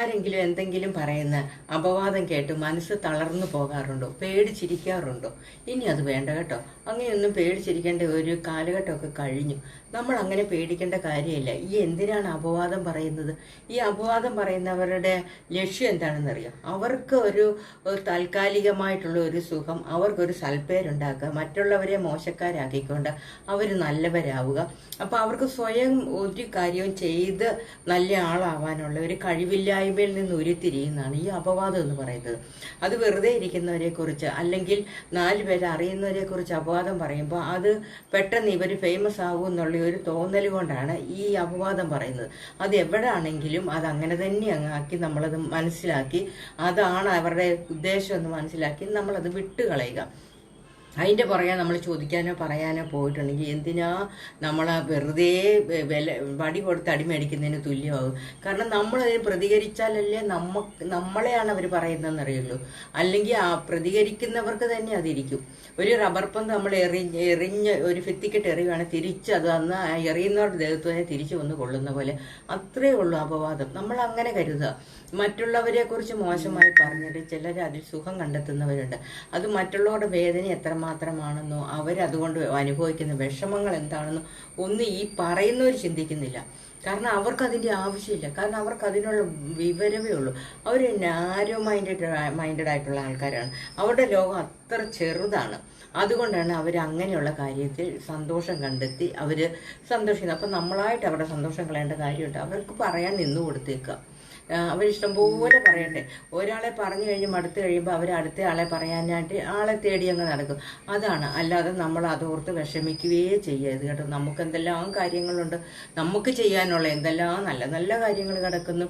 ആരെങ്കിലും എന്തെങ്കിലും പറയുന്ന അപവാദം കേട്ട് മനസ്സ് തളർന്നു പോകാറുണ്ടോ? പേടിച്ചിരിക്കാറുണ്ടോ? ഇനി അത് വേണ്ട കേട്ടോ. അങ്ങനെയൊന്നും പേടിച്ചിരിക്കേണ്ട ഒരു കാലഘട്ടമൊക്കെ കഴിഞ്ഞു. നമ്മൾ അങ്ങനെ പേടിക്കേണ്ട കാര്യമില്ല. ഈ എന്തിനാണ് അപവാദം പറയുന്നത്? ഈ അപവാദം പറയുന്നവരുടെ ലക്ഷ്യം എന്താണെന്നറിയാം. അവർക്ക് ഒരു താൽക്കാലികമായിട്ടുള്ള ഒരു സുഖം, അവർക്കൊരു സൽപ്പേരുണ്ടാക്കുക, മറ്റുള്ളവരെ മോശക്കാരാക്കിക്കൊണ്ട് അവർ നല്ലവരാവുക. അപ്പം അവർക്ക് സ്വയം ഒരു കാര്യവും ചെയ്ത് നല്ല ആളാവാനുള്ള ഒരു കഴിവില്ലായ്മയിൽ നിന്ന് ഉരുത്തിരിയുന്നതാണ് ഈ അപവാദം എന്ന് പറയുന്നത്. അത് വെറുതെ ഇരിക്കുന്നവരെ കുറിച്ച് അല്ലെങ്കിൽ 4 പേരെ അറിയുന്നവരെ കുറിച്ച് അപവാദം പറയുമ്പോൾ അത് പെട്ടെന്ന് ഇവർ ഫേമസ് ആകും എന്നുള്ള ഒരു തോന്നൽ കൊണ്ടാണ് ഈ അപവാദം പറയുന്നത്. അത് എവിടെ ആണെങ്കിലും അത് അങ്ങനെ തന്നെ അങ്ങാക്കി നമ്മളത് മനസ്സിലാക്കി അതാണ് അവരുടെ ഉദ്ദേശം എന്ന് മനസ്സിലാക്കി നമ്മളത് വിട്ടുകളയുക. അതിൻ്റെ പുറകെ നമ്മൾ ചോദിക്കാനോ പറയാനോ പോയിട്ടുണ്ടെങ്കിൽ എന്തിനാ നമ്മൾ വെറുതെ വടി കൊടുത്ത് അടിമേടിക്കുന്നതിന് തുല്യമാകും. കാരണം നമ്മളതിന് പ്രതികരിച്ചാലല്ലേ നമ്മളെയാണ് അവർ പറയുന്നതെന്ന് അറിയുള്ളൂ. അല്ലെങ്കിൽ ആ പ്രതികരിക്കുന്നവർക്ക് തന്നെ അതിരിക്കും. ഒരു റബ്ബർ പന്ത് നമ്മൾ എറിഞ്ഞ് ഒരു ഭിത്തിക്കിട്ട് എറിയുകയാണെങ്കിൽ തിരിച്ച് അത് അന്ന് എറിയുന്നവരുടെ ദേഹത്വനെ തിരിച്ചു വന്ന് കൊള്ളുന്ന പോലെ അത്രയേ ഉള്ളൂ അപവാദം. നമ്മൾ അങ്ങനെ കരുതുക. മറ്റുള്ളവരെ കുറിച്ച് മോശമായി പറഞ്ഞിട്ട് ചിലർ അതിൽ സുഖം കണ്ടെത്തുന്നവരുണ്ട്. അത് മറ്റുള്ളവരുടെ വേദന എത്രമാത്രമാണെന്നോ അവരതുകൊണ്ട് അനുഭവിക്കുന്ന വിഷമങ്ങൾ എന്താണെന്നോ ഒന്നും ഈ പറയുന്നവർ ചിന്തിക്കുന്നില്ല. കാരണം അവർക്കതിൻ്റെ ആവശ്യമില്ല. കാരണം അവർക്ക് അതിനുള്ള വിവരമേ ഉള്ളൂ. അവർ നാരോ മൈൻഡഡ് ആയിട്ടുള്ള ആൾക്കാരാണ്. അവരുടെ ലോകം അത്ര ചെറുതാണ്. അതുകൊണ്ടാണ് അവർ അങ്ങനെയുള്ള കാര്യത്തിൽ സന്തോഷം കണ്ടെത്തി അവർ സന്തോഷിക്കുന്നത്. അപ്പം നമ്മളായിട്ട് അവരുടെ സന്തോഷം കളയേണ്ട കാര്യമുണ്ട്. അവർക്ക് പറയാൻ നിന്നു കൊടുത്തേക്കുക. അവരിഷ്ടംപോലെ പറയട്ടെ. ഒരാളെ പറഞ്ഞു കഴിഞ്ഞ് മടുത്ത് കഴിയുമ്പോൾ അവർ അടുത്ത ആളെ പറയാനായിട്ട് ആളെ തേടി അങ്ങ് നടക്കും. അതാണ്. അല്ലാതെ നമ്മൾ അതോർത്ത് വിഷമിക്കുകയേ ചെയ്യരുത് കേട്ടോ. നമുക്ക് എന്തെല്ലാം കാര്യങ്ങളുണ്ട്, നമുക്ക് ചെയ്യാനുള്ള എന്തെല്ലാം നല്ല നല്ല കാര്യങ്ങൾ കിടക്കുന്നു.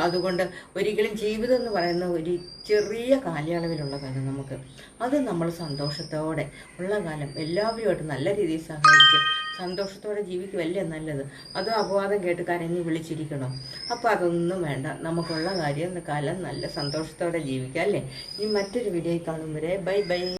അതുകൊണ്ട് ഒരിക്കലും ജീവിതം എന്ന് പറയുന്ന ഒരു ചെറിയ കാലയളവിലുള്ളതാണ് നമുക്ക്. അത് നമ്മൾ സന്തോഷത്തോടെ ഉള്ള കാലം എല്ലാവരുമായിട്ട് നല്ല രീതിയിൽ സഹകരിച്ച് സന്തോഷത്തോടെ ജീവിക്കുമല്ലേ നല്ലത്. അത് അപവാദം കേട്ട് കരഞ്ഞ് വിളിച്ചിരിക്കണം. അപ്പോൾ അതൊന്നും വേണ്ട. നമുക്കുള്ള കാലം നല്ല സന്തോഷത്തോടെ ജീവിക്കാം അല്ലേ. ഇനി മറ്റൊരു വീഡിയോയിൽ കാണും വരെ ബൈ ബൈ.